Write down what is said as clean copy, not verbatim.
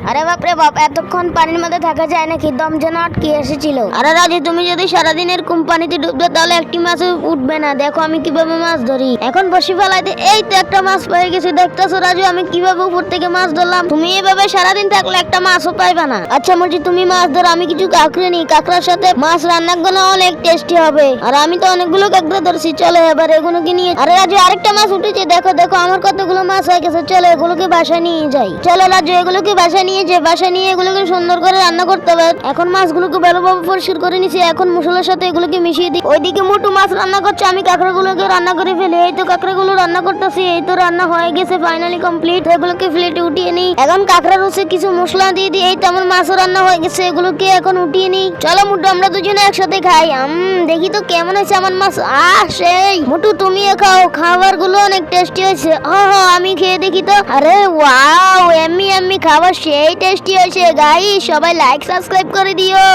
আরে বাপরে বাপ, এতক্ষণ পানির মধ্যে থাকা যায় নাকি? দম যেন আটকে এসেছিল। আরে রাজু, তুমি যদি সারাদিনের কোম্পানিতে ডুববে তাহলে একটি মাছ উঠবে না। দেখো আমি কিভাবে মাছ ধরি। এখন বসি ফেলাইতে এই তো একটা মাছ পেয়ে গেছি। দেখতেছো রাজু আমি কিভাবে উপর থেকে মাছ ধরলাম? তুমি এভাবে সারাদিন থাকলে একটা মাছও পাইবা না। আচ্ছা মুরজি, তুমি মাছ ধরো, আমি কিছু কাঁকড়ে নিই। কাঁকড়ার সাথে মাছ রান্না করলে অনেক টেস্টি হবে। আর আমি তো অনেকগুলো কাঁকড়া ধরছি, চলো এবার এগুলোকে নিয়ে। আরে রাজু, আরেকটা মাছ উঠেছে। দেখো দেখো আমার কতগুলো মাছ হয়ে গেছে। চলো এগুলোকে বাসায় নিয়ে যাই। চলো রাজু, এগুলোকে বাসায় নিয়ে যাই। বাসায় নিয়ে এগুলোকে সুন্দর করে রান্না করতে হবে। এখন মাছগুলোকে ভালোভাবে পরিষ্কার করে নিছি। এখন মশলার সাথে এগুলোকে মিশিয়ে দিই। ওইদিকে মোটু মাছ রান্না করছে, আমি কাঁকড়াগুলোকে রান্না করে ফেলি। এই তো কাঁকড়াগুলো রান্না করতেছি। এই তো রান্না হয়ে গেছে, ফাইনালি কমপ্লিট। এগুলোকে প্লেটে উঠিয়ে নিই। এখন কাঁকড়ার রসে কিছু মশলা দিয়ে দিই। এই তো আমার মাছও রান্না হয়ে গেছে, এগুলোকে এখন উঠিয়ে নিই। চলো মুটু, আমরা দুজনে একসাথে খাই। দেখি তো কেমন হয়েছে আমার মাছ। সেই মুটু, তুমিও খাও, খাবার গুলো অনেক টেস্টি হয়েছে। আমি খেয়ে দেখি তো। আরে ওয়াও, এম্মি এম্মি খাবার সেই টেস্টি হয়েছে। গাইস সবাই লাইক সাবস্ক্রাইব করে দিও।